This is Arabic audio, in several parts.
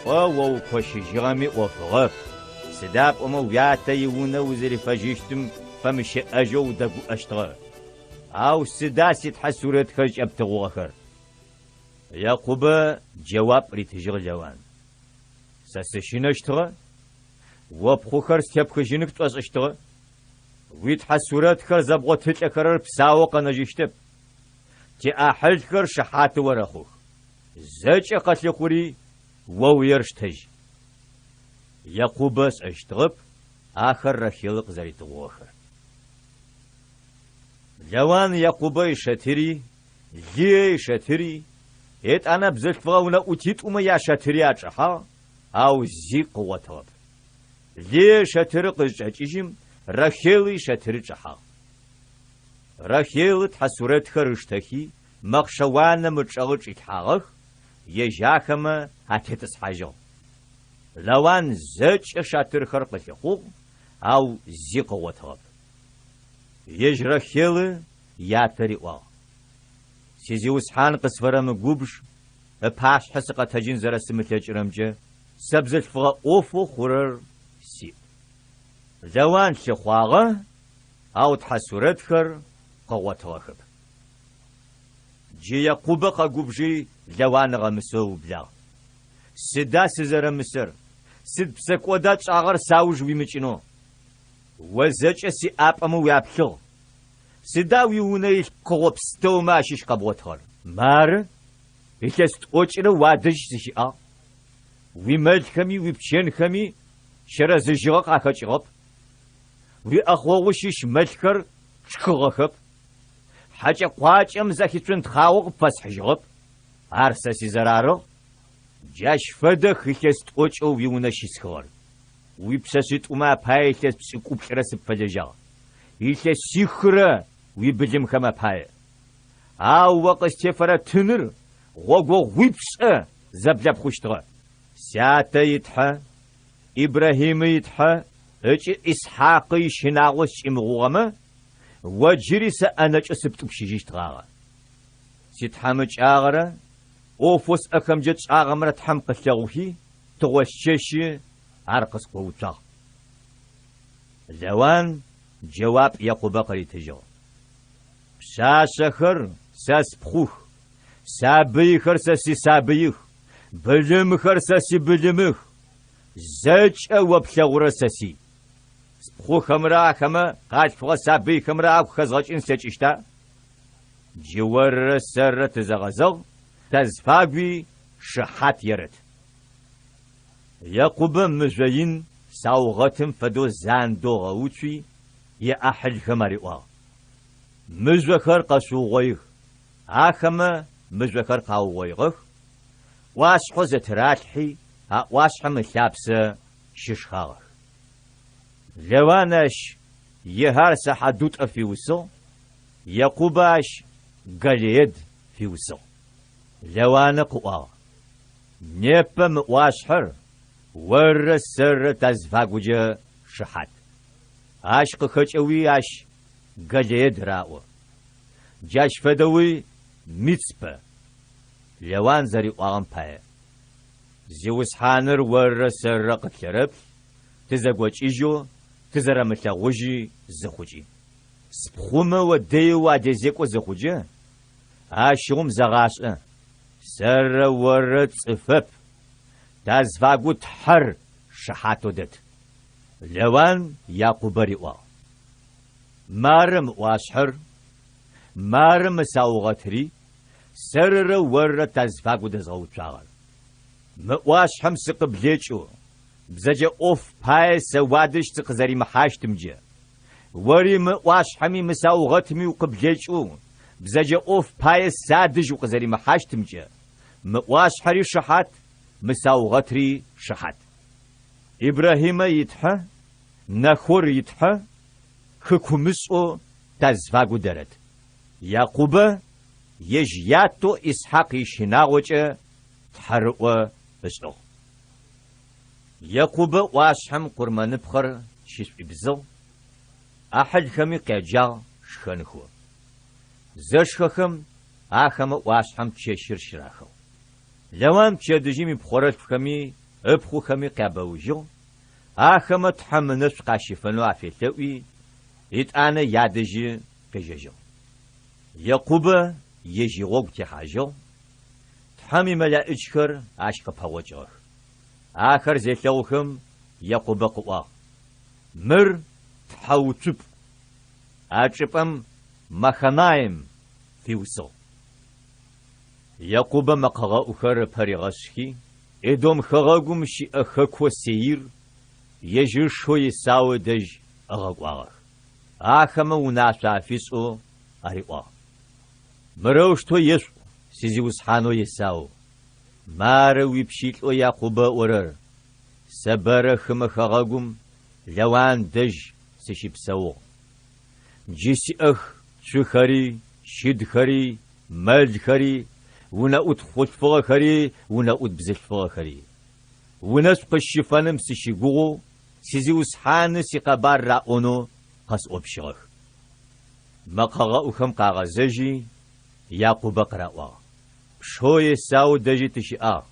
أو كوشجامي أوفغب سداب أمو ياتا يونا وزري فجيشتم فمش أجو دقو أشتغل أو سداسي تحسورت خرج أبتغو آخر يعقوب جواب ريتجر جوان ساسشين أشتغل وبخوخر ستيب خجينك تواس أشتغل ويتحسورت خر زبغوت هتلكرر بساوق نجيشتب تي أحل خر شحات ورخوخ زج قتل خوري وويرشتج يعقوب أشتغل آخر رخيلق زريت وآخر جوان يعقوب شتري ليه شتري إت أنا بزلت فغونا أتيت يا شتري أجحا أو زي قوة طلب ليه شتري قجاجيجم رخيلي شتري جحا رخيل تحسورت خرشتكي مخشوانا متشغل إتحاغخ يجاكما هاتتس حاجو لوان زج شتري خرق لخيخوغ أو زي قوة طلب يجرى خيل ياتري وا سيزيوس حان قصفرة مقوبش باش حسقة تجين زرا سمتلج رمجة سبزل فغا اوفو خورر سي زوان شخواغة او تحسورت خر قوة واخب جي يقوبة قوبجي زوان غمسو بلا سدا سزر مصر سد بسكودات شاغر ساوج ويمچينو وزج سي أبامو يابشو سداوي ونيل قوبستو ماشيش قبوتهر مار إكست أوچنا وادج سيشيا ويمل خمي ويبشين خمي شرا زجيغاق أخجغب وي أخووشيش ملكر شكغخب حاجة قواج أمزاكي تخاوغ فاسحجغب عرساسي زرارو جاش فدخ إكست أوچو ويوناشيس خور ويبساسيت وما باي إكست بسيكوب شراسب فجاجا إكست سيخرا ويبلم خما باي أو وقت تفرا تنر غوغو ويبسا زبلب خوشتغا ساتا يتحا إبراهيم يتحا اج إسحاقي شناغوش إمغوغما وجريس أناج سبتوك شجيشتغاغا سيتحامج آغرا أوفوس أكم جتش آغمرا تحمق الشغوهي تغوشيشي عرقس قوتاغ زوان جواب يعقوب قري تجو ساسخر ساس بخوخ سابيخر ساسي سابيخ بلمخر ساسي بلمخ زج وبشغر ساسي بخوخ خمرا خما قاش فغا سابي خمرا خزغج انسج اشتا جوار سر تزغزغ تزفاقوي شحات يرد يعقوب مزوين ساوغتم فدو زاندو غوتشي يا أحد خماريوا مزوخر قصو غيغ آخما مزوخر قاو غيغ واسحو زتراتحي واسحو مخابسة ششخاغ لوانش يهار سحدوت في وصل يقوباش قليد في وصل لوان قوا نيبم واسحر ور سر تزفاقوجة شحات عشق خچوي عش قليد راو جاش فدوي ميتسبا لوان زري قوام باي زيوس حانر ور سر قتلرب تزاقوش إجو تزرى متلاغوجي زخوجي سبخوما وديو واديزيكو زخوجي عشقم زغاش سر ور تصفب تزفاقو تحر شحاتو دت لوان يعقوب ريوا مارم واشحر مارم ساوغتري سرر ور تزفاقو دزغو تشاغل مقواشحم سقبليچو بزجا اوف باي سوادش تقزري محاشتمجي وري مقواشحمي مساوغتمي وقبليچو بزجا اوف باي سادج وقزري محاشتمجي مقواشحري شحات مساوغتري شحات إبراهيم يتحى نخور يتحى خكمسو تزفاقو درد يعقوب يجياتو إسحاق شناغوچ تحرقو بسلو يعقوب واشحم قرمان بخر شيش بزل أحد خمي قجال شخنخو زشخخم آخم واشحم تشيشر شراخو لوان تشدجي من بخورت خمي ابخو خمي قابوجو آخما تحمنش قاشفنو عفلتوي إتانا يادجي قججو يقوب يجي غوغ تحاجو تحمي ملا إجكر عشق بوجوه آخر زيتلوخم يقوب قوا مر تحوتب أجبم مخنايم فيوسو يقوب مقغا أخر بريغشكي إدوم خغاقم شي أخكو سير يجر شوي ساو دج أغاقواغ آخما وناسا فيسو أريقوا مروش تو يسو سيزي وسحانو يساو ماروي بشيتلو يقوب ورر سبر خم خغاقم لوان دج سيشي بساو جيسي أخ شخري شدخري ملخري ونأوت خطفغ خري ونأوت بزلفغ خري ونسق الشفانم سيشيغو سيزيوس حان سيقبار رأونو قس أبشغ مقاغا أخم قاغا زجي ياقوب قرأوا شوي ساو دجي تشيئا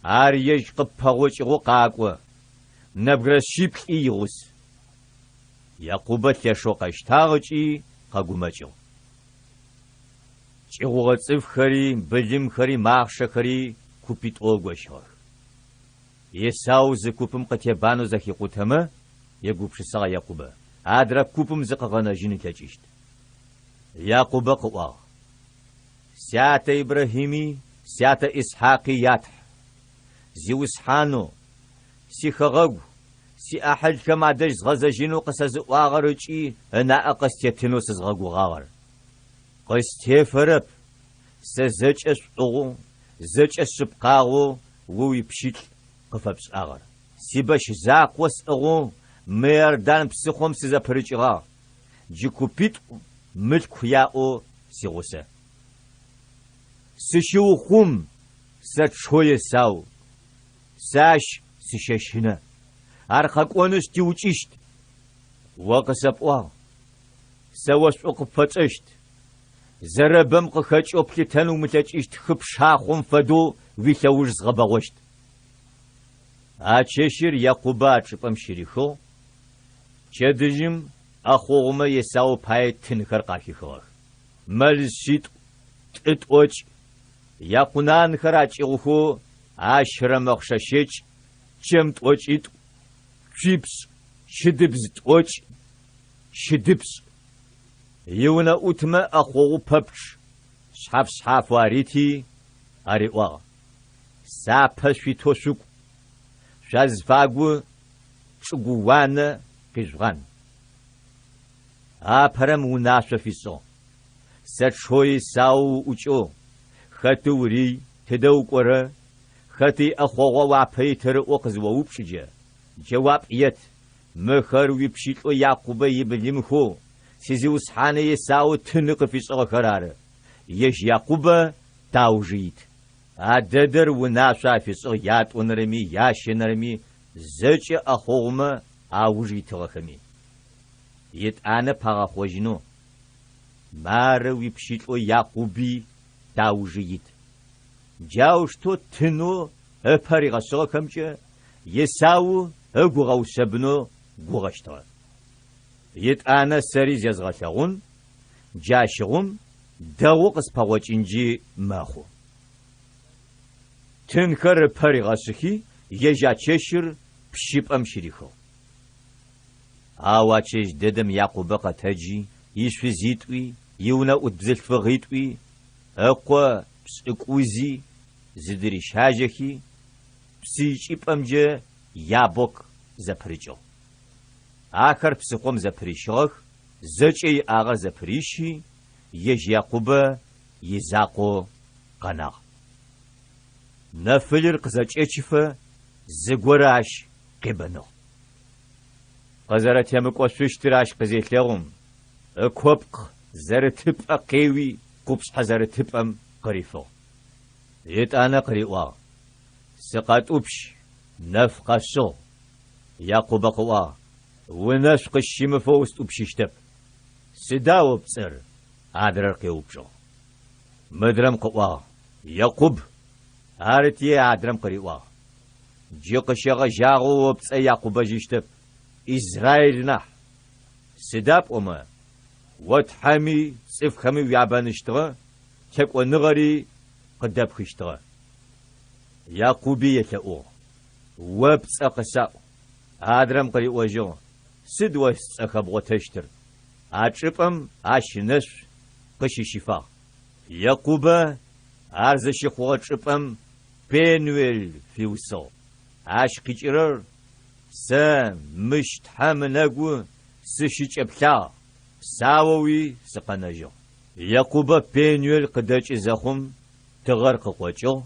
آريج قبغوش غو قاقوا نبغر شيبك إيغوس ياقوب تشو قشتاغجي قاقومجو چغوغ صف خري بلم خري ماخش خري كوبيت اوغوشور يساو زكوبم قتيبانو زكي قوتما يغوبش سا ياقوب ادرا كوبم زقغنا جين تجيشت ياقوب قوا سيات ابراهيمي سيات اسحاقي ياتح زيوس حانو سي خغغ سي احد كما دج غزجينو قسز واغرچي انا اقستيتنو سزغغو غاور قستيفرب سزج اسقو زج اسبقاغو وي بشيت قفبس اغر سيبش زاق وسقو ميردان بسخوم سزابرچغا جيكوبيت ملكياو سيغوسه سشو خوم سچوي ساو ساش سششنا ارخقونس تيوچيشت وقسبوا سوس اقفتشت زربم قخچ اوبلتنو متچيشت خبشاخوم فدو ويلوج زغبغوشت ачешир Якуба чпам ширихо чедижим ахоума есау пай тинхар қахихо малшит тыт-оч Якунан харачихо ашра махшашеч чемт-очит чипс шидибз-оч шидибс юна утма ахоу папч шхаф варити ариwa сапашвитошук شازفاغو چگوان قیزغان آپرم و ناشفیسو سچوی ساو اوچو خطوری تدو قره خطی اخوغا واپی تر اقز و وپشجه جواب ایت مخر ویپشیت و یعقوبه یبلیم خو سیزیوس حانه ساو تنق فیسو خراره یش یعقوبه تاوجید عددر و ناشافی صحیات ونرمی یاشنرمی زج اخوما آوجی تغخمی یت آن پاغ خوجنو ماروی پشیت و یعقوبی تاوجید جاوش تو تنو اپری غسل کمچه یساو اگوغاو سبنو گوغشتوا یت آن سریز یزغشون جاشغم داوقس پاوچینجی ماخو تنخر پریغاسخی یجا چشر پشیپم شریخو آوا چش ددم یعقوب قتجی یشفی زیتوی یونا اتبزلت فغیتوی اقوا پسقوزی زدری شاجخی پسیچیپم جه یابوک زپریچو آخر پسقوم زپریشوخ زچی آغا زپریشی یج یعقوب یزاقو قناغ نفلر قزاچيفه زغوراش قبنو قزرت يمق وشتراش قزيتلغم اكوبق زرتب قيوي قبس حزرتبم قريفو يت انا قريوا سقات وبش نفقشو يعقوب قوا ونشق الشمفوست وبششتب سداو بصر عدرر قيوبشو مدرم قوا يعقوب هارتي عدرم قريوا جيقشغ جاغو وبص يعقوب جيشتب إسرائيل نح سداب أما وتحمي صف خمي ويعبانشتغ تك ونغري قداب خشتغ يعقوبي يتلقو وبص قساء آدرم قري وجو سد وست أخبغو تشتر أتشبم أشنش قشي شفا يعقوب أرزش خوات شبم بينويل في وصو عاش كجرر سام مشت حمناغو سشيج ابلا ساوي سقناجو يعقوب بينويل قداج زخم تغرق قوچو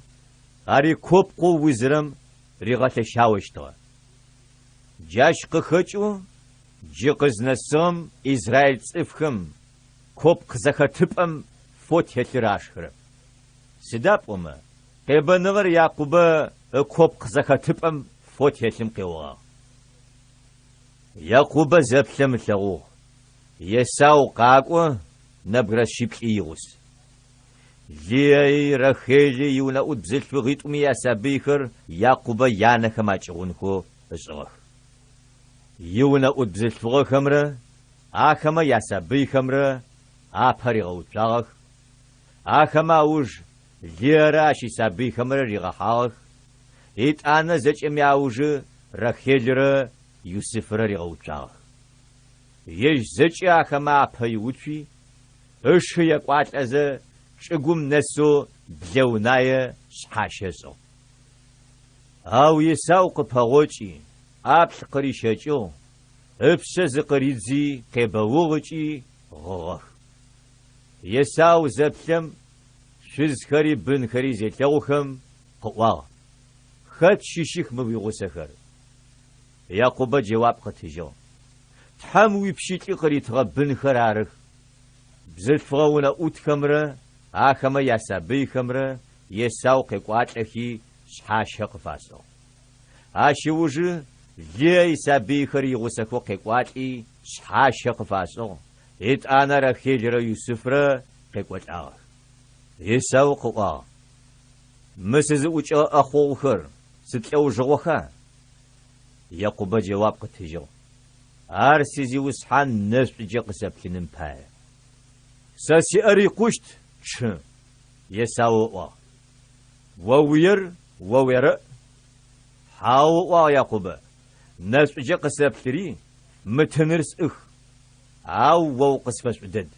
اري كوبقو وزرم ريغات شاوشتو جاش قخچو جيقزنسم اسرائيل صفخم كوب قزخاتبم فوت هتراشخر سدابوما قبنغر يعقوب كوب قزخاتبم فوت هتم قوا يعقوب زبلم لغو يساو قاقو نبغر شيبقيوس لي رخيلي يونا ودزل فغيتم يا سبيخر يعقوب يانا خماچونكو اشغخ يونا ودزل فغخمره آخما يا سبيخمره آپريغو چاغخ آخما اوج ليراشي سبيخمره ريغخاغ إت أنا زجم ياوج رخيلره يوسف ريغو چاغ يج زج آخما آپيوچي اش يقوات از چگوم نسو بلوناي شحاشزو او يساو قپغوچي آپل قريشچو ابشز قريزي قبوغچي غغخ يساو زبلم شز خري بن خري زيتلوخم قوا خد شيشيخ مبيغو سخر يعقوب جواب قتجو تحموي بشيتي قري تغبن خرارخ بزل فغونا اوت خمره آخما ياسابي خمره يساو قيقوات اخي شحاشق فاسو آشي وجه ليه يسابي خري غسكو قيقواتي شحاشق فاسو إت أنا رخيل يوسف را قيقوات آخ يساو قوا مسز اوچ اخو خر ستلو جوخا يعقوب جواب قتجو أرسيزي وسحان نفس جقسب كنن باي ساسي أري قشت ش يساو ووير ووير حاو يعقوب نفس جقسب كري متنرس اخ أو وو قسفش بدد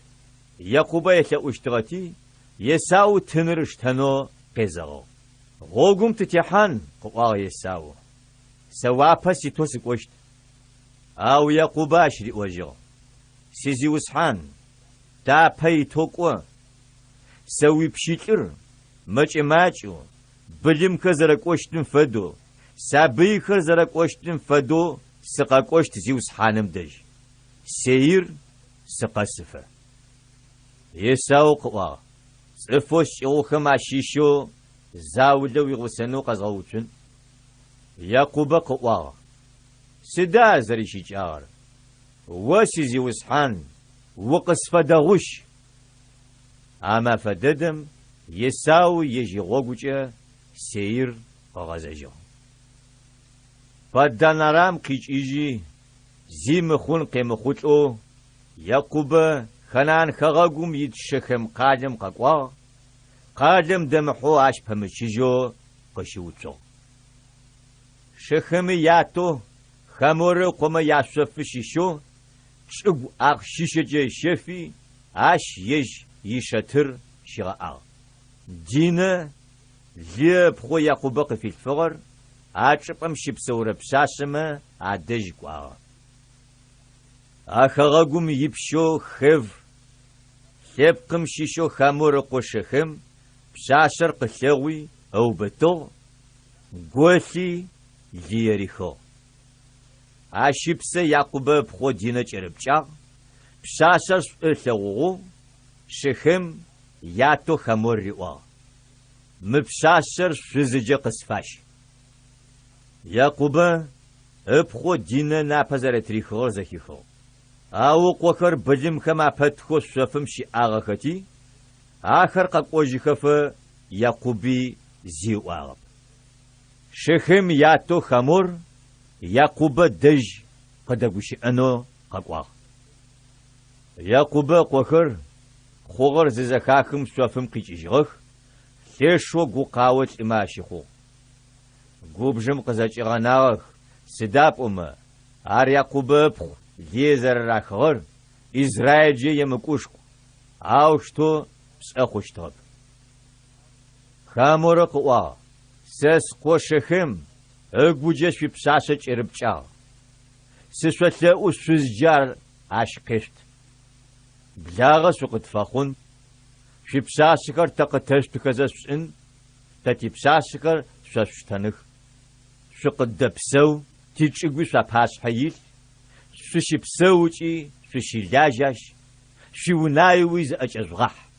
يعقوب يتلا اشتغتي يساو تنرش تنو قزغو غوغم تتيحان قوا يساو سوابا سيتوس قشت او يعقوب اشري وجو سيزي وسحان تا باي توقوا سوي بشيتر ماچو بلم كزرق قشتن فدو سابي كزرق قشتن فدو سقا قشت زي وسحانم دج سير سقاسفه يساو قوا صفوش يوخما شيشو زاولو يغسنو قزغوچن يعقوب قوا سدا زريشي جار وسيزي وسحان وقص فدغوش اما فددم يساو يجي غوغوچه سير غزاجو فدانرام قيچيجي زيم خون قيمخوچو يعقوب خنان خغاغوم يتشخم قادم ققوا قادم دمحو اش پمچيجو قشوچو شخم ياتو خمور قوم ياسف شيشو چغ اخ شيشجه شفي اش يج يشتر شغا دينه لبخو يعقوب قفي الفغر اچپم شيبسور بساسمه ادج قوا اخغاغوم يبشو خف لبقم شيشو خمور قشخم بساسر قلوي او بتو غوثي ليريخو اشيبس يعقوب بخو دينه چربچا بساسر الثغو شخم ياتو خمور روا مبساسر شزجه قصفاش يعقوب ابخو دينه ناپزر تريخو زكيخو او قوخر بلم خما فتخو شفم شي اغختي آخر قوجي خف يعقوبي زيو آغب شخم ياتو خمور يعقوب دج قدغوش أنو قاقوا يعقوب قوخر خوغر ززخاخم سوفم قيجيغخ ليشو قوقاوت إماشيخو قوبجم قزاجيغاناغ سداب ار يعقوب بخ ليزر راخغر إسرائيل جي يمكوشكو أوشتو بسأخوشتغب خامور قوا سس قوشخم أقبوجش في بساسج إربجاغ سسوتلاء سوزجار عشقشت بلاغ سوقت فاخون في بساسكر تقتشت كزاسن تتي بساسكر سوشتنخ سوقت دبسو تيجيغوي سواباس حييل سوشي بسوجي سوشي لاجاش شونايويز أجزغح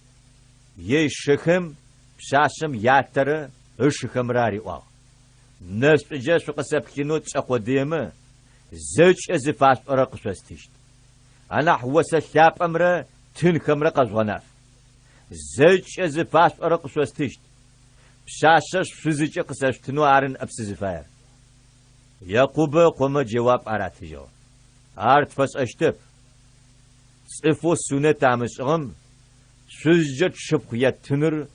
يشخم بساسم ياتر أشخم راري واو ناس بجاس وقسب كينوت أقوى ديما زوج أزفاس أرق سوستيشت أنا حوسا شاب أمرا تنخم رق زغناف زوج أزفاس أرق سوستيشت بساسس فزيج قسشتنو عرن أبس زفاير يعقوب قوم جواب أراتجو أرت فس أشتب صفو سنة تعمسغم سوزجت شبخيات تنر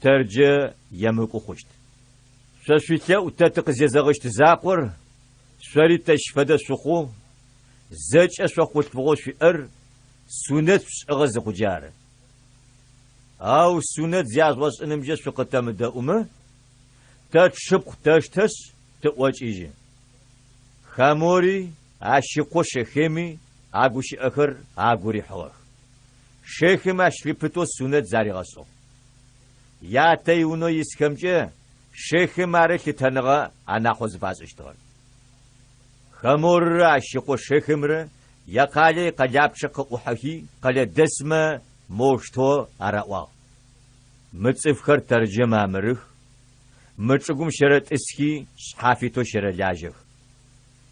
ترجى يمكو خشت سوشتلا وتاتق زيزاغشت زاقور سوري تشفد سخو زج أسوخوت فغوش في سنة أغز خجار أو سنة زيازواز انمجا سوقتا مدى تات شبخ تاشتس تقواج إيجي خاموري عاشقو شخيمي عاقوش أخر عاقوري حواخ شيخم أشريبتو سنة زاري غصو يا تيونو يسكمجا شيخم عارك تنغا أنا خوز باز اشتغل خامور عاشقو شيخم را يقالي قلاب شق أحهي قل دسم موشتو أرأوا متصفخر ترجمة مرخ متصقوم شرط اسكي صحافيتو شرط لاجخ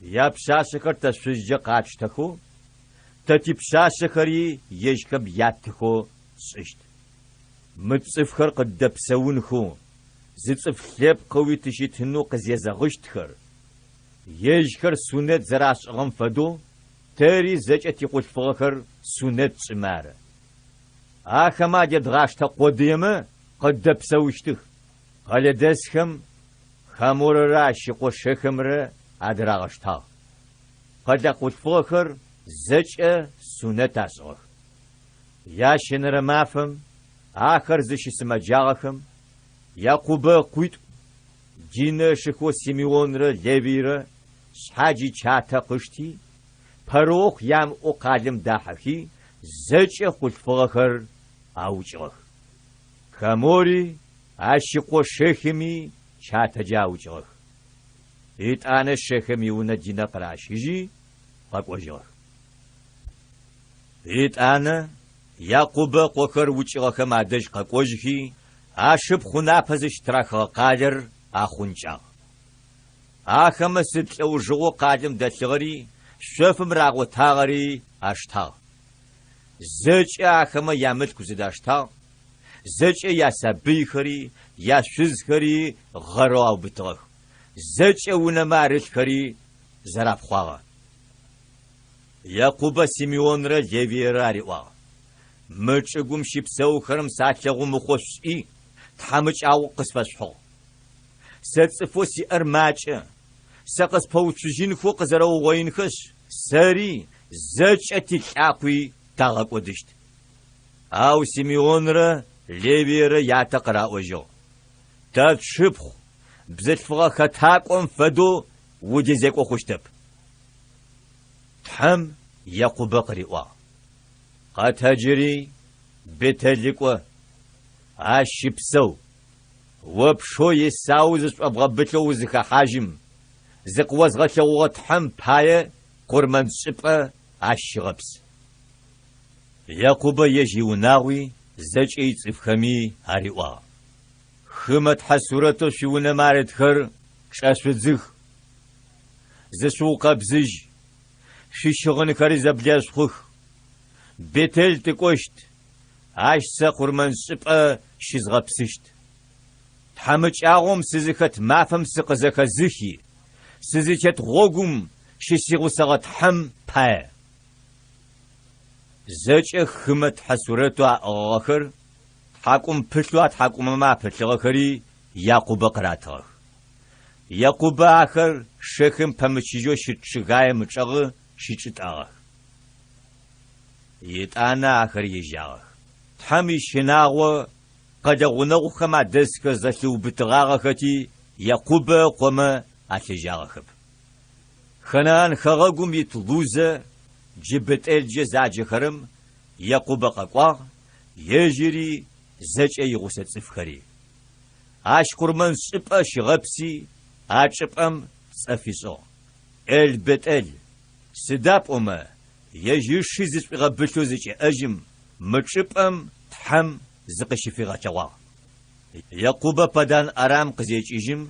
يا بساسكر تسوزجا قاچتخو تتي بساسكري يجكب ياتخو سشت متصفخر قد بسونخو زتصف لب قوي تشيتنو قزيزغشتخر يجكر سنة زراس غم فدو تاري زجأتي قلت فغخر سنة سمار آخما جدغاشتا قديمة قد بسوشتخ قال دسخم خامور راشقو شخمر أدراغشتا قد قلت فغخر زجأ سنة تاسغخ يا شنر مافم آخر زشي سمجاغخم يعقوب قويت جينا شخو سيميون را ليبي را شحاجي چاتا قشتي پروخ يام او قالم داحكي زجأ قلت فغخر أوجغخ خاموري عاشقو شخمي چاتا جاوجغخ إيت أنا شخمي وندينا قراشيجي قاقوجغخ إيت أنا يعقوب قوخر وچغخم عدج قاقوجخي عاشب خنا پزش تراخ قادر أخونجاغ آخم ستلو جغو قادم دلغري شوفم راغو تاغري أشتاغ زج آخم يامل كزداشتاغ زج يا سبيخري يا شزخري غرواو بتغخ زج ونمارل خري زراب خواغ يعقوب سيميون را ليبي راري واغ مچگوم شيبسو خرم ساتلغو مخوشي تحمج أو قسفش حو ستفوسي أرماج سقس بوتشجين فوق زرو وينخش ساري زج أتيكاقوي تاغق ودشت أو سيميون را ليبي را ياتقرا وجو تات شبخ بزتفغا خطاقم فدو وجزيكو خشتب تحم يعقوب قريوا قاتجري بتلقوا عاشبسو وبشو يساوز أبغبتلو وزكا حاجم زقوز غتلو غتحم باية قرمان سبقى عاشغبس يعقوب يجي وناوي زج يتصفخمي هاريوا خمت حسورتو شونا مارد خر شاشوت زخ زسوقا بزج شيشغن كاري زبلياز خوخ بتل تكوشت عاش ساقر من سبقى شزغبسشت تحمچاغم سزخت مافم سقزخ زخي سزيچت غوغم شسيغسغت حم با زچ خمت حسورتو اخر حكم بشلوات حكم ما بشلغخري يعقوب قراتخ يعقوب اخر شخم پمچيجو شچغاي مچغ شچتاغ يتانا اخر يجاغ حمي شناغو قد غنغو خما دسك زلو بتغاغختي يعقوب قوم اتجاغخب خنان خغغم يتلوزه جبت الجزاج خرم يعقوب ققوا يجري زج يغوست صفخري اشكر من صبش غبسي اچپم صفيصو البتل سداب اوما يجيش زج غبلو زج اجم مچپم تحم زقش في غچوا يعقوب بدان ارام قزيجيجم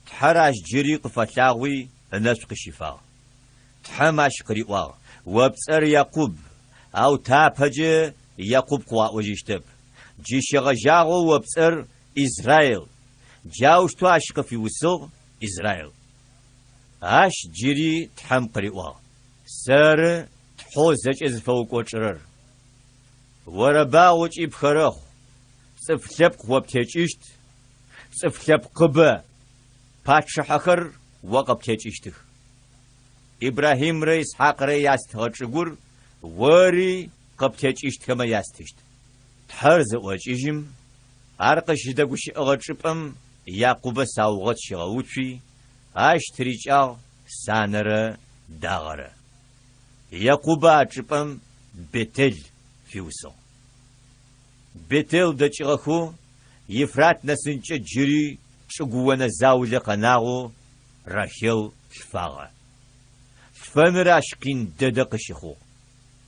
تحراش جري قفلاوي الناس قشفا تحماش قريوا وابصر يعقوب او تابج يعقوب قوا وجشتب جيشغ جاغو وابصر اسرائيل جاوشتو اشق في وسو اسرائيل اش جري تحم قريوا سر تحوزج از فوق وچرر وربا وچي بخرخ صفلب وبتچشت صفلب قبا پاتشحخر وقبتچشت إبراهيم رئيس حق رئيس تغشقور وري قبتچشت كما يستشت تحرز وجيجم أرقش دقوش أغشبم يعقوب ساوغت شغوتشي أشتريجاو سانر داغر يعقوب أغشبم بيتل فيوسو بيتل دچغخو يفرات نسنچ جري شقوانا زاولة قناغو راخيل شفاغة فنراشكين ددقشخو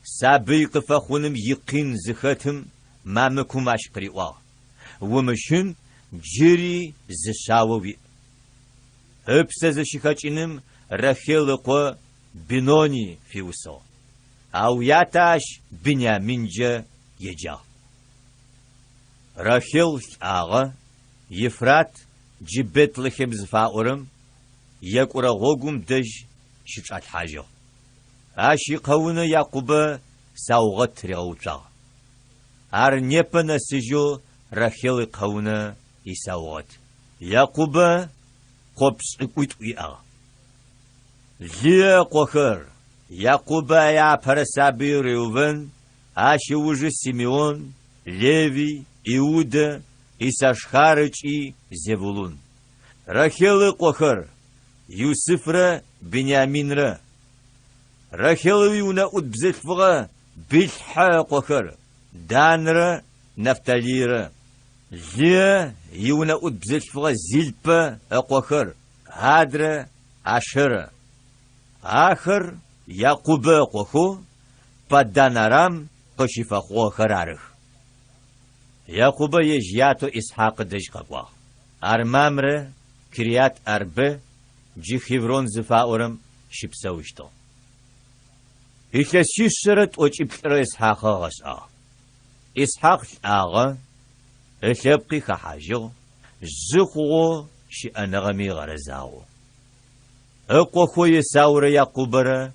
سابيق فخونم يقين زختم مامكم اشقريوا ومشن جري زشاووي ابسز شخاچينم راخيل قو بنوني فيوسو او ياتاش بنيامينجا يجا راخيل آغا يفرات جبت لخم زفاورم يقرا غوغم دج شچات حاجو اشي قونا يعقوب ساوغت ريوچا ار نيپنا سجو راخيل قونا يساوغت يعقوب قبس قويتويا لي قخر يعقوب يا فرسابي ريوفن اشي وجه سيميون ليفي иуда исашхарыч и зевулун рахелы қохыр юсифра беньяминра рахелы юна утбзельфыға бильха қохыр данра нафталира ле юна утбзельфыға зильпа қохыр адра ашыра ахыр яқубы қоху падданарам қошифа қохыр арых يعقوب يجياتو إسحاق دجقوا أرمامر كريات أرب جي خيفرون زفاورم شبسوشتو إخلصي سرت وچبتر إسحاق غسا إسحاق آغا إخلبقي خحاجو زخو شي أنغمي غرزاو أقوخو يساور يعقوبر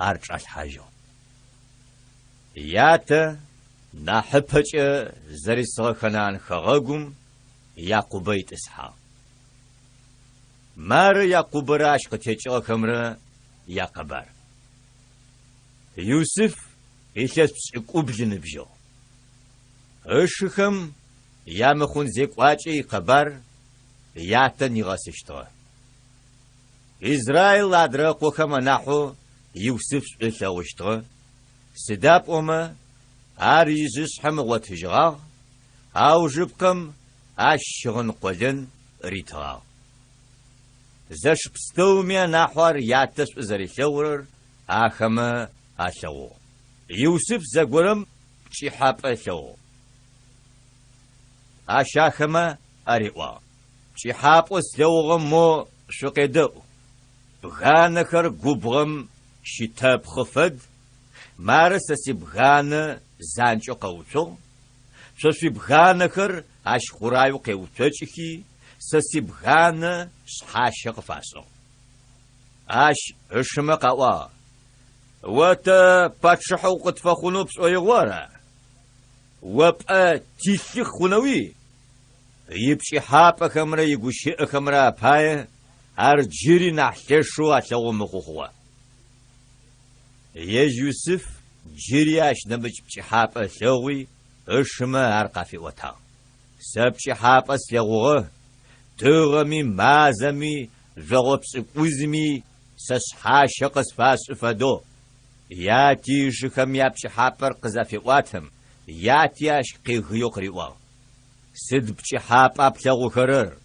أرچ الحاجو ياتا نحبج زري صخنان خغغم يعقوب إسحاق مار يعقوب راش قتيجو خمر يعقبر يوسف إيشس قبجن بجو أشخم يامخون زيقواجي قبر ياتن يغاسشتو إسرائيل أدرقو خم نحو يوسف إشاوشتو سداب أما أريزس حمغوت هجغاغ أو جبكم أشغن قدن ريتغاغ زش بستوميا نحوار ياتس زري ثورر أخما أشو يوسف زغورم شحاب أشو أشاخما أريوا شحاب أسلوغم مو شقيدو بغانخر قبغم شتاب خفد مارس سيبغان زانچو قوچو شوشي بغانخر اشخورايو قوچچخي سسيبغان شحاشق فاسو اش اشمقوا وتا باتشحو قد فخونو بسويغورا وبقى تيسيخ خونوي يبشي حابا خمرا يقوشي خمرا باي ارجيري نحششو اتلغو مخوخوا يج يوسف جيرياش نبج بشي حابا ثوي اشما ارقافي وتا سبشي حابا سلغوغ تغمي مازمي زغبس قوزمي سسحاشقس فاس افادو ياتي شخم يابشي حابر قزافي واتم ياتي اشقي غيوقري واو سد بشي حابا بلغو خرر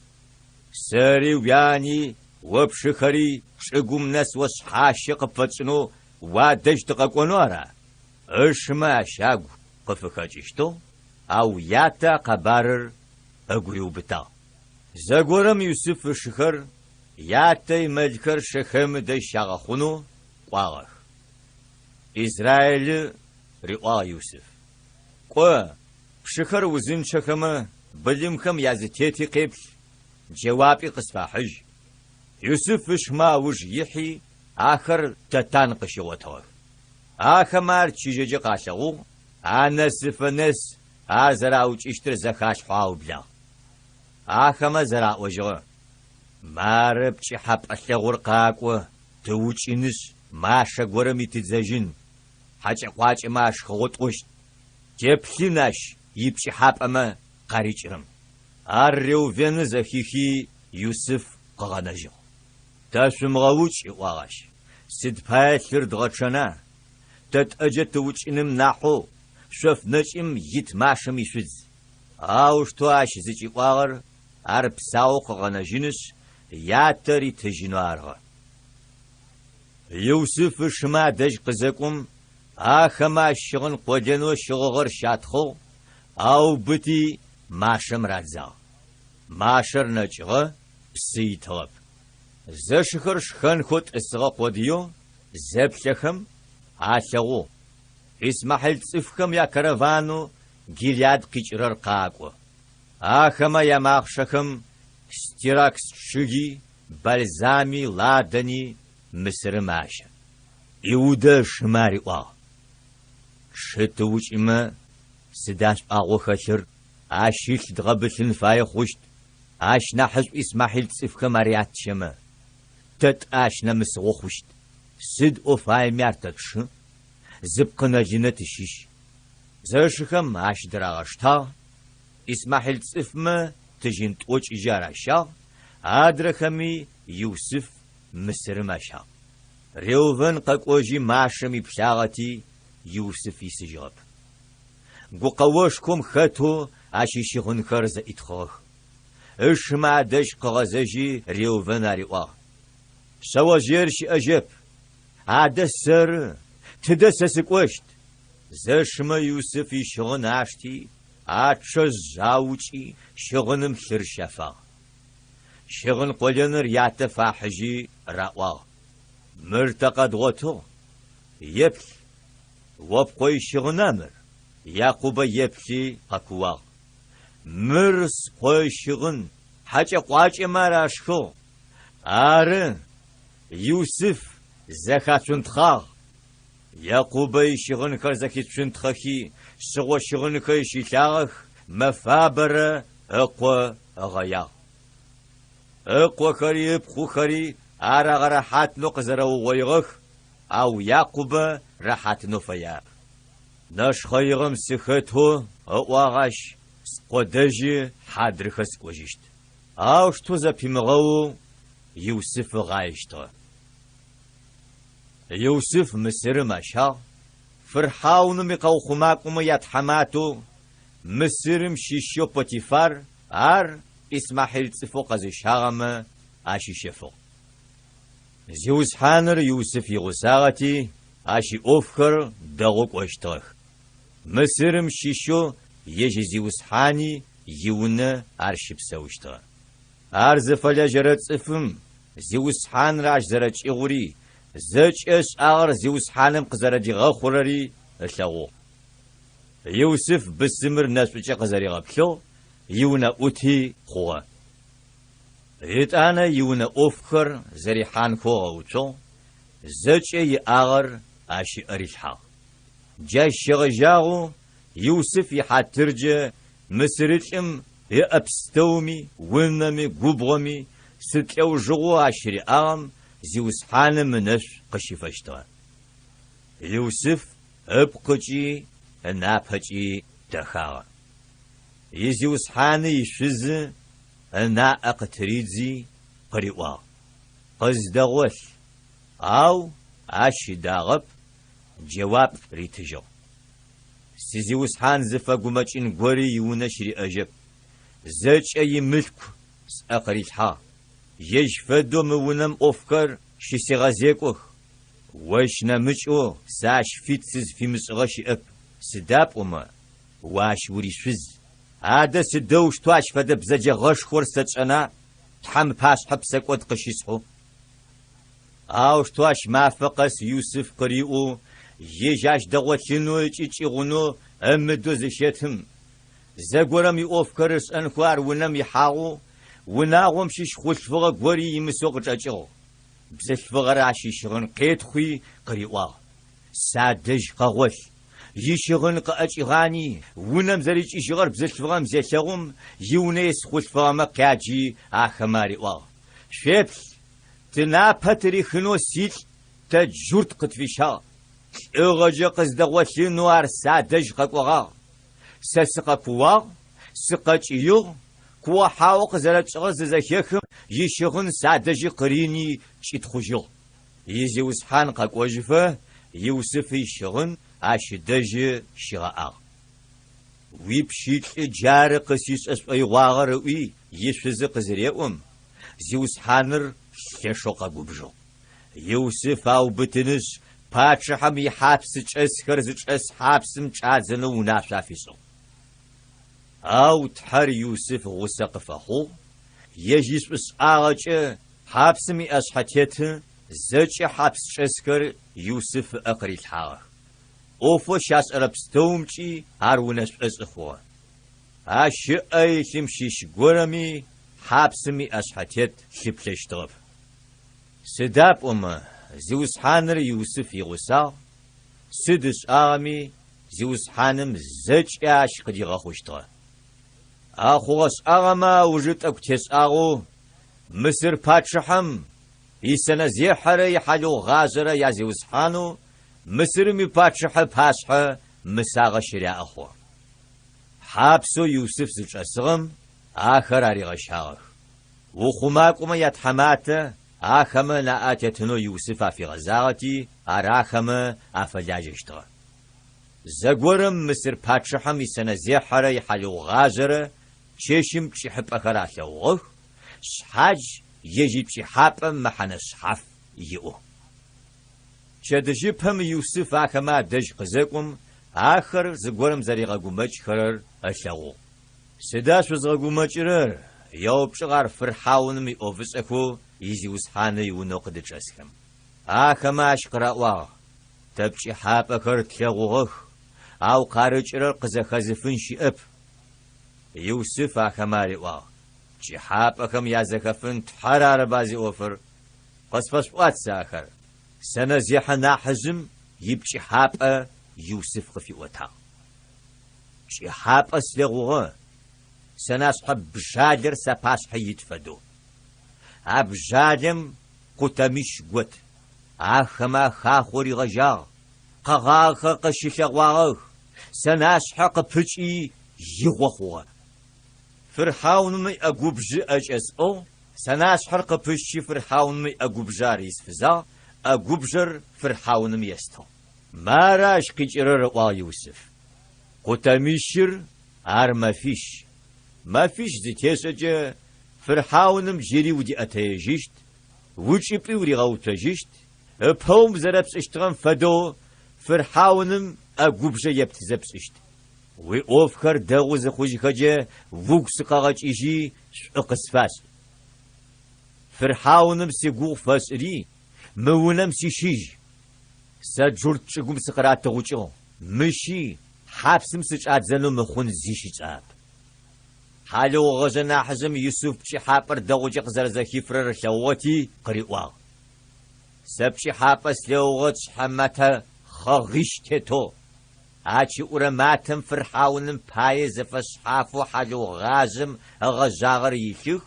ساري وياني وبشي خري شقوم ناس وسحاشق فتسنو وادج تقاقونوارا اشما شاقو قفخاجشتو او ياتا قبارر اقويو بتا زغورم يوسف شخر ياتي ملكر شخم دي شاغخونو قواغخ إسرائيل رئوا يوسف قو بشخر وزن شخم بلمخم يازتيتي قبل جوابي قصفا حج يوسف شما وج يحي آخر تتان قشوتوه آخمار چيجي قاشغو آنس فنس آزراوچ اشتر زخاش حواو بلا آخما زرا وجغ مارب چي حب أشغور قاقو توچينش ماشا غورمي تزاجين حاجة قواج ماش خوت وشت جبليناش يبشي حب أما قاريجرم أريو فين زخيخي يوسف قغانجو تاسم غوچ واغاش سد بايثر دغشنا تتأجت توچينم ناحو شوف نجم يتماشم يشوز أوشتواش زيجي واغر أرب ساو قغانجينش ياتري تجينوارغ يوسف شما دج قزكم آخما شغن قدنو شغغر شاتخو أو بتي ماشم رادزا ماشر نجغ بسي طلب زشخر شخن خود اسغا قديو زبشخم آشغو اسمحل تصفخم يا كرفانو جيلياد قيشرر قاقو آخما يا ماخشخم ستيراكس شغي بلزامي لادني مصر ماشا يودا شماري واه شتوش إما سداش أغو خشر آشيش دغبسن فاي خوشت آش نحس إسماحيل تصفك مريات شما تت آش نمس خوشت سد أو فاي ميارتكش زبقنا جنة شيش زرشخم آش دراغشتا إسماحيل تصفما تجين توش إجارة شا آدرخمي يوسف مصر ماشا ريوفن قاقوجي ماشمي بشاغتي يوسف يسجاب قوقوشكم خطو عشيشي خنخرز اتخوخ اش ما دش قغزجي ريوفن اريوا شواجيرش اجب عاد السر تدسسك وشت زشما يوسف يشغن عشتي عاتشز زاوچي شغنم خرشفا شغن قلنر يعتفا حجي رأوا مرتقد غوتو يبل وبقوي شغنامر يعقوب يبكي قكوا مرس قوي شغن حاجة قواج ماراشخو آرن يوسف زكاة تخاغ يعقوب شغن كرزكي تخاخي سغو شغن كيشي تاغخ مفابر اقوى غيا اقوى خريب خو خري آرغ راحات نقزرو ويغخ او يعقوب راحات نفيا ناش خيغم سخته اقواغاش سقودجي حادرخس وجشت او شتو زبيمغو يوسف غايشتو يوسف مصر ماشا فرحاون مقاو خماكم يتحماتو مصر مشيشو بوتيفار ار اسماحيل صفو قزي شاغم اشي شفو زيوس حانر يوسف يغساغتي اشي اوفكر دغوك واشتغ مصر مشيشو يجي زيوس حاني يونا ارشب سوشتغ ارز فلاجرت صفم زيوس حان راش زرج اغوري زج اش اغر زيوس حانم قزردي غخورري اشلغو يوسف بسمر ناس بچه قزري غبشو يونا اوتي قوة إتانا يونا أوفكر زريحان كوغوتو زجي يآغر أشي أريحا جاي شغجاغو يوسف يحاترجة مسرجم يأبستومي ونمي قبغمي ستلو جغو عشري آغم زيوس حان منش قشفشتا يوسف أبقجي نابجي دخاغ يزيوس حان يشز أنا أقتريدزي قريوا قزدغوث أو أشي داغب جواب ريتجو سيزيوس حان زفا قمتين قوري يونشري أجب زج أي ملك أقريتها يجفدو مونم أفكر شي غازيكوخ واش نمجو ساش فيتسز في مسغشي أب سداب واش وري شوز هذا سدوش تواش فدا بزجا غش خورسة أنا تحم باش حبسك وتقشيسحو أوش تواش ما فقس يوسف قريئو يجاش دغوتينو يجيغونو أمدو زشيتهم زاقورم يوفكرس أنكوار ونم يحاغو وناغوم شيش خوشفغا قوري يمسوغ جاجو بزشفغا راشي شغن قيتخوي قريئوا سادج قغوش يشغن قاجغاني ونم زريج يشغر بزشفغا مزيشغم يونيس خوشفغا مكاجي آخماري وا شفبس تنا باتري خنو سيل تجورت قطفيشا إغجا قزدغوشي نوار سادج قاقوغا سسقا كوا سقاج يو كوا حاوق زرج غززشيخم يشغن سادج قريني شيتخوجو يزيوس حان قاقوجفه يوسف يشغن أشدج شغاء ويبشيت جار قسيس أسوأي واغر وي يشفز قزريئهم زيوس حانر ششوق قبجو يوسف أو بتنس باتشحم يحابس جسكر زجس حابسم جازنو وناشافيسو أو تحر يوسف غسق فخو يجيس بس آغج حابسمي أسحتيت زج حابس جسكر يوسف أقري الحاغ أوفو شاس أربستومشي هارونس أسخوا أشياء شمشيش قرمي حابسمي أسحتيت شبلشتغف سداب زيوس حانر يوسف يغسا سدس آمي زيوس حانم زج آش قدي غخوشتغ أخوغس آغما وجد أكتس آغو مصر باتشحم يسنا زيحر يحلو غازر يا زيوس حانو مصر مي باتشح باسح مساغ شريا أخو حابسو يوسف زج أسغم آخر آري غشاغ وخماكما يتحمات آخما نآتتنو يوسف في غزاغتي أراخما أفلاجشتغ زغورم مصر باتشحم يسنا زيحر يحلو غازر چشم چحب أخراشوغ شحاج يجيب شحابم محن شحاف يؤ شدجيبهم يوسف آخما دج قزاكم آخر زغورم زريغا قمج خرر أشاغو سداش وزغا رر يوب شغار فرحاونمي أوفيس أكو يزيوس حاني يونوق دجاسكم آخما أشقرأوا تبشي حاب أكر تلاغوغ أو قارج رر قزا خزفن شئب يوسف آخماري وا جحاب أكم يازكفن تحرار بازي أوفر قصفش وات ساخر سنزيح ناحزم يبشي حاب يوسف قفي وتا جحاب أسلغوغ سناسحب بجادر سباس حيتفدو أبجادم قتمش قوت آخما خاخوري غجاغ قغاخ قشيشغواغ سناسحق بجي يغوخوغ فرحاونمي أقوبج أجسو سناش حرق بشي فرحاونمي أقوبجار يسفزا أقوبجر فرحاونمي يستو ماراش قجرر وا يوسف قتميشر عار مافيش دي تيسجة فرحاونم جيري ودي أتيجيشت وجيبي ودي غوتجيشت بهم زربس اشتغن فدو فرحاونم أقوبج يبتزبس اشت وي أوفكر داغوز خوش خجة ووكس قاقج إجي قصفاس فرحاونم سيقوغ فاسري مونم سيشيج ساجورت شقوم سقرات تغوشو مشي حابسم سجاد زنو مخون زيشي تاب حالو غزنا حزم يوسف بشي حابر دوجي قزرزخي فرر لوغتي قريواغ سبشي حابس لوغت حمتا خغشتتو آچی ورماتم فرحاونم پای زفصحافو حالو غازم غزاغر يشيخ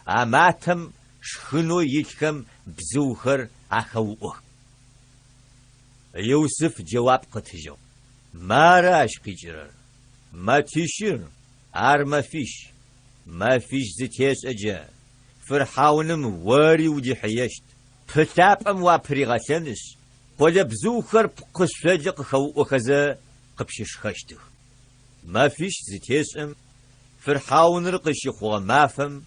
آماتم شخنو يشكم بزوخر أخوه يوسف جواب قتجو ما راش قجرر ما تشير ما فيش زتيس أجا فرحاونم واري ودي حيشت فتابم وابريغاسنس قد بزوخر بقصفجق خوء خزا قبشش خشته ما فيش زتيسم فرحاون رقشي خوا مافم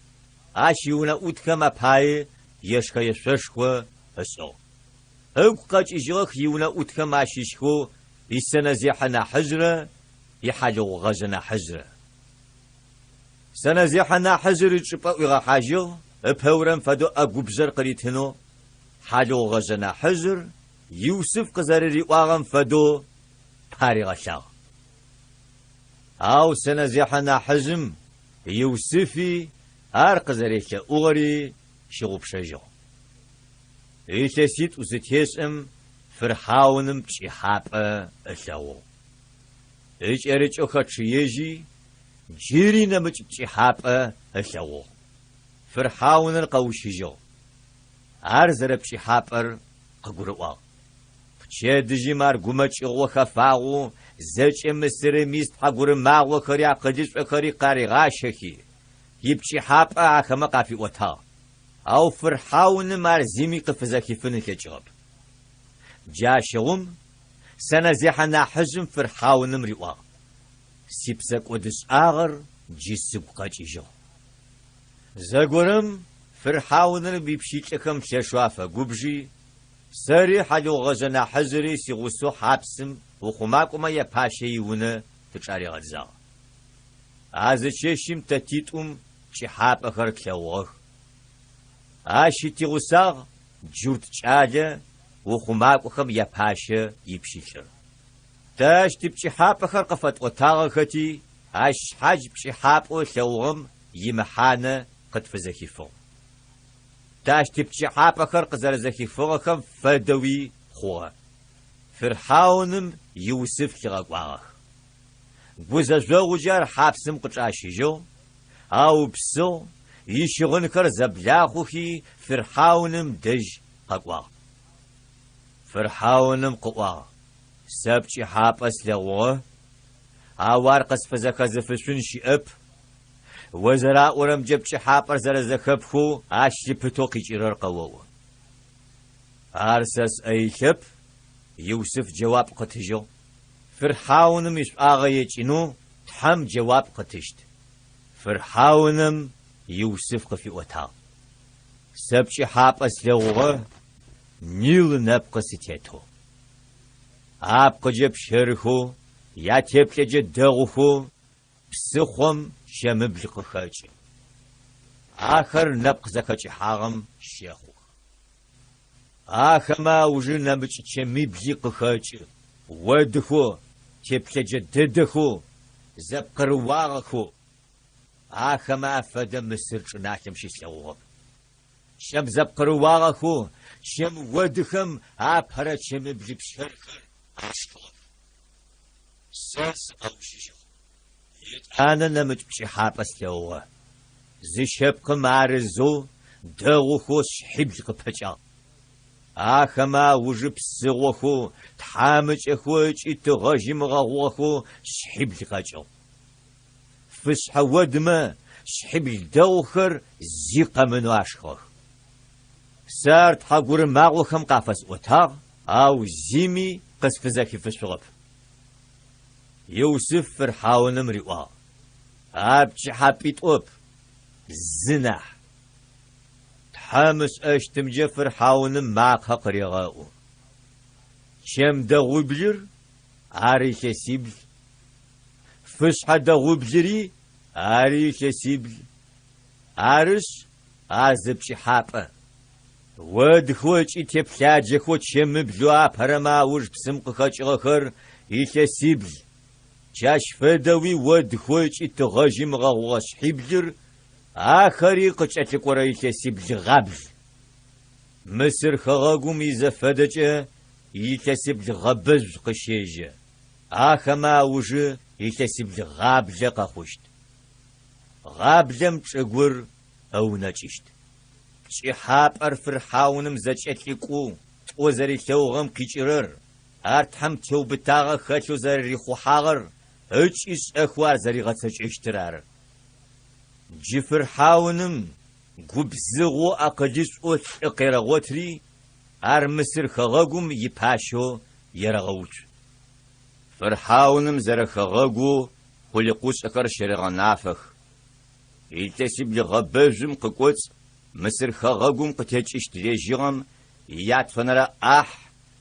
آشيونا أوتكما باي يشكا يشفشخوا أسو أو قاج إجغخ يونا أوتكما شيشخو يسنا زيحنا حجرة يحاجو غزنا حجرة سنا زيحنا حجر يتشبا ويغا حاجو بهورم فدو أقوبزر قريتنو حاجو غزنا حجر يوسف قزر ريواغم فدو باري غشاغ أو سنا زيحنا حزم يوسفي قزريك أغري شغب شجو إيشاسيت وزتيسم فرحاونم بشي حابة أشاو إيش أريج أخد شيجي جيري نمج بشي حابة أشاو فرحاون القوشيجو زر بشي حابر ققروا شادجي مار قمج إغوخا فاغو زج مصر ميست حقور ماغو خري عقدش خري قاري غاشكي يبشي حابة عخما قافي وطا أو فرحاون مار زيمي قفزاكي فنك جغب جاشغم سنة زيحنا حزم فرحاون مريوا سيبسك ودس آغر جيسب قاجي جو زاقورم فرحاون بيبشيك أكم شاشوافة قبجي ساري حاجو غزنا حزري سيغوسو حابسم وخماكما يباشي ونا تشاري غزا شيشم تتيتم شي حاب أخر كلاوغ آشي تيغوساغ جورت شاجة وخماكوخم يباشي يبشيشر تاش تبشي حاب أخر قفت وطاغ ختي آش حاج بشي حاب وشلوغم يمحانا قد فزاكي فوق تاش تبشي حاب أخر قزر زكي فوقكم فدوي خوا فرحاونم يوسف كغاقواغ بوزاجو وجار حابسم قطعاشي جو أو بسو يشغن كر زبلاخوخي فرحاونم دج قاقواغ فرحاونم قواغ سبشي حابس لغوه أوار قصف زكا زفشن شئب وزراء ورم جبشي حابر زرزخبخو عاشي بتوقي جرر قوو أرسس أي شب يوسف جواب قتجو فرحاونم يش آغايتشنو تحم جواب قتشت فرحاونم يوسف قفي وطا سبشي حابس لغوه نيل نبقى ستيتو أبقى جب شرخو يا تبقى جد دغخو بسخم شمبلق خاجي آخر نبق زكاجي حاغم شيخو آخما وجه نبق شمبلق خاجي ودخو تبقى جددخو زبقر واغخو آخما فدا مصر ناكم شيسلوغم شم زبقر واغخو شم ودخم آبهرا شمبلق شرخر عشقلم ساس أو شيشو أنا نمت بشي حابس لوغا زي شبق مارزو دغوخو شحبلق بجا آخما وجب سغوخو تحامج اخوش اتغاجم غاوخو شحبلق جو فسح ودما شحبل دوخر زيقا منو عشخور سارت حقور ماغوخم قافس وطاغ أو زيمي قصف زاكي فسغب يوسف فرحاون مريوا أبشي حبيت أب زنح تحامس أشتم فرحاون معك قريغاو شم دغو بلر عاريش سيبل فسحة دغو بلري عاريش سيبل عارس عزبشي حابة ودخوش اتبلاجخو شم بلوا برما وج بسمق خاچ غخر إيش سيبل جاش فدوي ودخوش اتغاجم غواش حبلر آخري قشت قريت سبل غبل مصر خغاقوم إذا فدج يتسب غبز قشيج آخما وجه يتسب غابل قخشت غابلم تشغور أو نجشت شحاب أرفر حاونم زجتلكو وزري ثوغم كيجرر أرتحم تو بتاغ خاتو زري خوحاغر هج إس أخوار زري غتسج اشترار جفر حاونم قبزغو أقجز أوت إقيرغوتري أر مصر خغاقوم يباشو يرغوت فرحاونم زر خغاقو خلقوس أكر شرغان نافخ يلتسب لغبازم قكوت مصر خغاقوم قتاج اشتريجيغم ياتفنر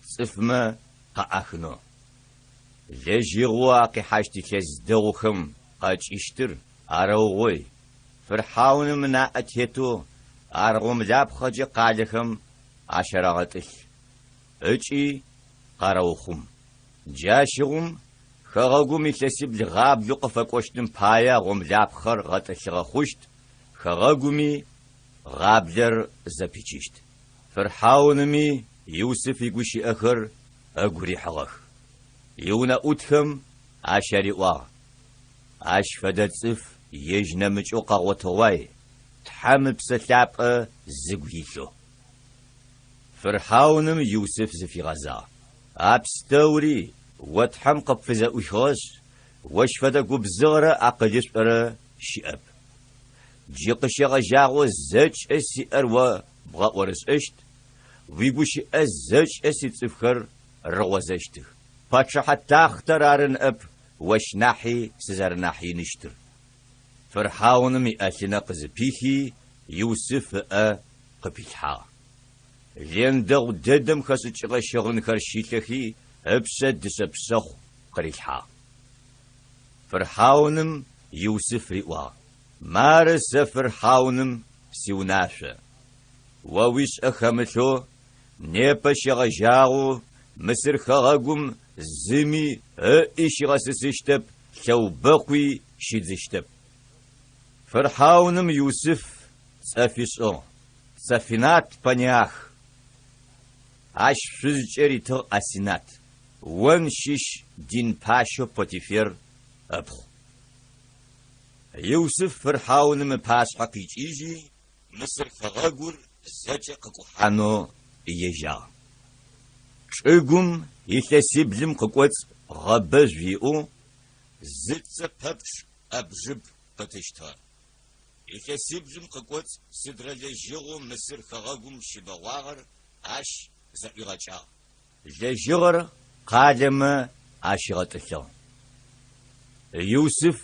صفما قاخنو لجيغو اقي حاجتي كزدوخم قاج اشتر اروغوي فرحاون منا اتيتو ارغم لاب خجي قالخم عشرغتش اجي قاروخم جاشغم خغاقوم يتسب لغاب يقفكوشتن بايا غم لاب خر غتشغ خشت خغاقومي غابلر زبيجيشت فرحاونمي يوسف يقوشي أخر أقوري حغخ يونا أتخم عشاري واغ عش فدد صف يجنا مجوقا وطواي تحام بسلاب زقويلو فرحاونم يوسف زفي غزا أبستوري وتحم قبفزا أشغش وش فدا قبزغر أقجس برا شئب جيقشي غجاغو زج أسي أروا بغا ورس أشت ويقوشي أزج أسي تفخر روازشته باتشا حتى اخترارن أب وش ناحي سزار ناحي نشتر فرحاونمي أتنا قزبيخي يوسف قبيلحا لين دغ ددم خسج غشغن خرشيتخي أبسد سبسخ قريلحا فرحاونم يوسف رئوا مارس فرحاونم سيوناشا وويس أخمتو نيبا شغجاغو مصر خغاقوم زمي إيش غسسشتب شو بقوي شيدزشتب فرحاونم يوسف صافيسو صافينات بانياخ عش فزجري تو أسينات ونشيش دين باشو بوتيفير أبخو يوسف فرحاونم باس حقيج إيجي مصر خغاقور زجا ققوحانو يجا شقوم يتسيبلم ققوت غباز فيئو زدس ببش أبجب قتشتار يتسيبلم ققوت سدر لجيغو مصر خغاقوم شبواغر عش زائغاجا لجيغر قادم عشغتشا يوسف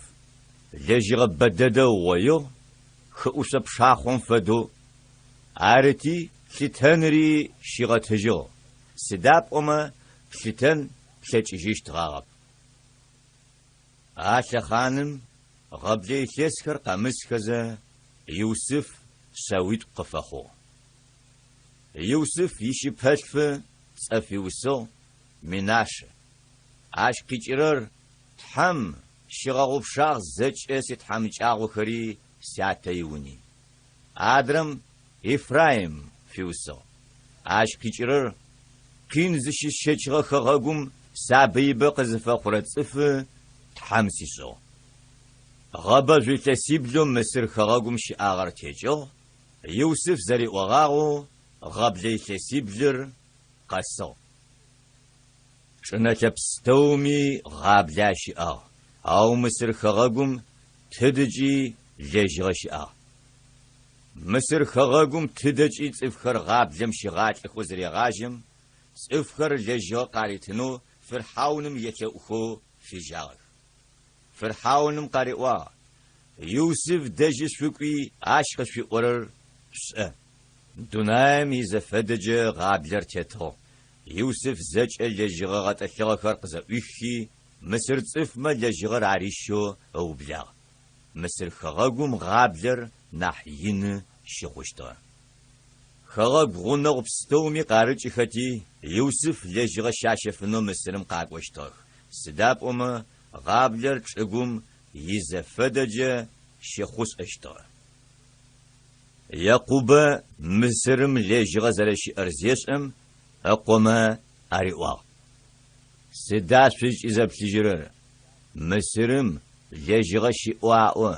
لجيغ بددو ويو خؤسب شاخون فدو عارتي شتنري شغتجو سداب أما شتن شتجيش تغاغب عاشا خانم غبلي تسكر قمس كذا يوسف سويت قفخو يوسف يشي بهشف صفي وسو مناش عاش كيجرر تحم شغاغو بشاغ زج اسي تحم جاغو خري ساتيوني آدرم إفرايم فيوسو عاش كيجرر كين زشي شجغا خغاقوم سابيبا قزفا قرات صف تحمسيسو غابا جويتا سيبلو مصر خغاقوم شي آغر تيجو يوسف زري وغاغو غابلي تسيبلر قصو شنا تبستومي غابلاشي أو مصر خغاقوم تدجي لجغشي مصر خغاقوم تدجي تفخر غابلم شغاج اخوزري غاجم تفخر لجغ قاريتنو فرحاونم يتأخو في جاغ فرحاونم قارئوا يوسف دجي سوكي عاشق في قرر سأ دونايم يزفدج غابلر تيتو يوسف زج لجغ غتأخي خرق زويخي مصر تفما لجغ عريشو أو بلاغ مصر خغاقوم غابلر ناحيين شغشتا خغاق غنغ بستومي قارج خطي يوسف لجغ شاشفنو مصرم قاقوشتا سداب أما غابلر تشغم يزفدج شخص اشتغل يعقوب مصرم لجغ زرش ارزيسم اقوما اريوا سداس فيش اذا بتجرر مصرم لجغ شيواو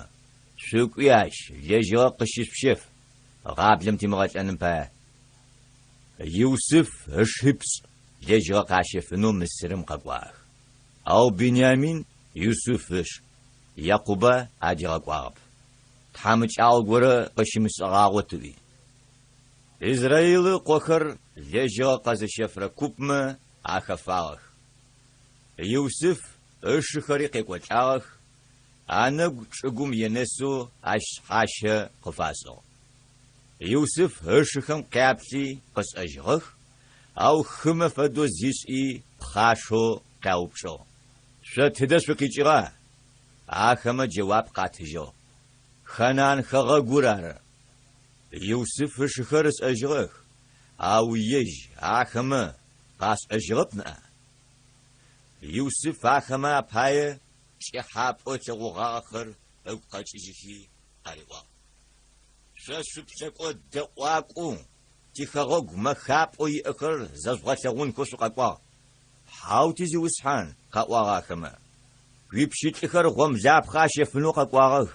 شوكياش لجغ قشيش بشف غابلم تيمغاش انمبا يوسف اشهبس لجغ قاشفنو مصرم قبواه او بنيامين يوسفش يعقوب اجغ قواب تحمج عالغورة قشمس غاوتوي إسرائيل قوخر لجغ قزشفر كوبما أخفاغ يوسف اشخري قيقوچاغ أنغ شغم ينسو أشحاشة قفاسو يوسف اشخم قابسي قس أجغخ أو خم فدو زيسي بخاشو قاوبشو شتدس وكيجغا أخم جواب قاتجو خنان خغا غورار يوسف شخرس أجغخ أو يج أخم قاس أجغبنا يوسف أخم باي شحاب أتغو آخر أو قاتجي أريوا شسوب سكو دواقو تخغوغ مخاب أي أخر زازغاتغون كسو قاقوا حاو تيزي وسحان قاقوا آخم ويبشيت إخر غم زاب خاشي فنو قاقوا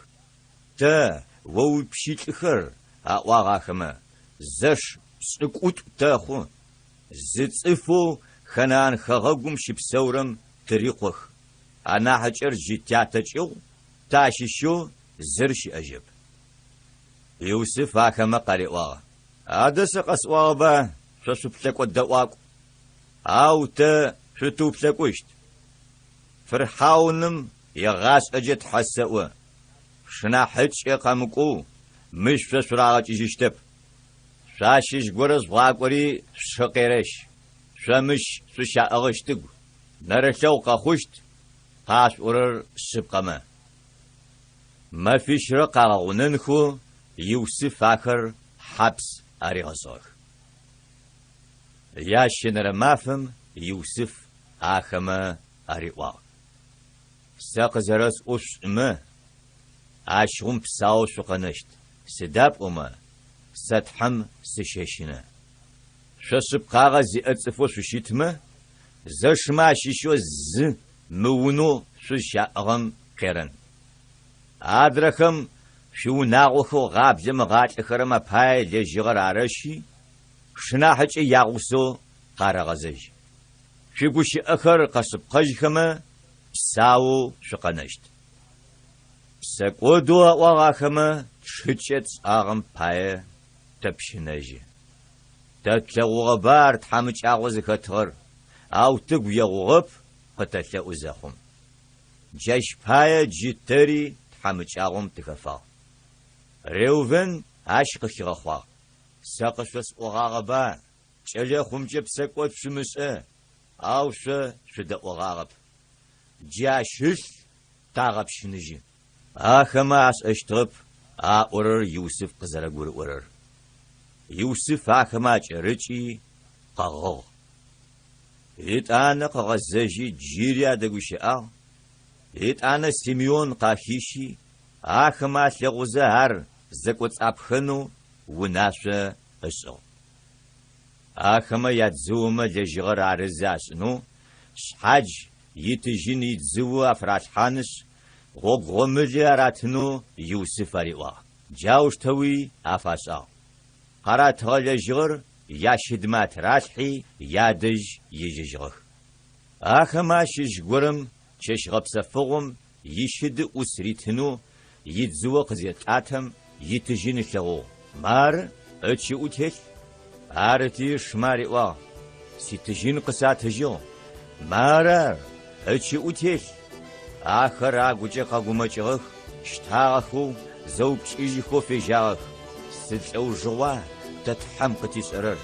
تا وو بشيت إخر أقوا آخم زش سكوت تاخو زتصفو خنان خغوغم شبسورم تريقوخ أنا حجر جيتاتجو تاشيشو زرش أجب يوسف آخم قريوا أدس قسوا با شسو بسكو الدواق أو تا شتو بسكوشت فرحاونم يغاس أجت حسوا شنا حج يقامكو مش فسراغ جيشتب شاشش غرز واقوري شقيرش شمش سشا اغشتق نرشو قخشت قاس ورر سبقما ما فيش رقا وننخو يوسف آخر حبس أريغزوخ ياشنر مافم يوسف آخما أريغوخ ساقزرس أشم أشغم بساو شقنشت سداب أما ستحم سشيشنا شسب قاغزي أتصفو سشيتما زشما شيشو ز مونو سشاقغم قيرن أدركم شو ناغوخو غابزم غاج إخرم باي لجغر عرشي شناحج ياغوسو قارغزج شبوش أخر قصب قجخما بساو شقنشت سكودو واغاخما شتشت آغم باي تبشنجي تتلغو بار تحمج آغوز خطر أو تقو يغوغب قتتلغو زخم جاش باي جيتري تحمج آغم تخفا ريوفن عشق خيغخوا ساقشوس أغاغبا چلي خمجب سكوت شمسة أو شده أغاغب جاشش تاغب شنجي آخما أس أشتغب أورر يوسف قزرقور أورر يوسف آخما جرچي قغغ إتانا قغزجي جيريا دقوشي إتانا سيميون قاخيشي آخما لغوزهر زكوت أبخنو وناشا أسو آخما يتزوما لجغر عرزاسنو شحاج يتجين يتزو أفراشحانش غوغومجي أراتنو يوسف أريوا جاوش توي أفاسا قرات غلجغر ياشدمات راشحي يادج يججغ آخما شجغرم ششغب سفغم يشد أسريتنو يتزو قزيت آتم يتجين شغو مار أتشي أتهل آرتي شماريوا سيتجين قسات جو مارار أتشي أتهل آخر آگوچه قاگومچغخ شتاغخو زوبچ إجيخو في جاغخ سلسو جوا تتحم قتيس أرر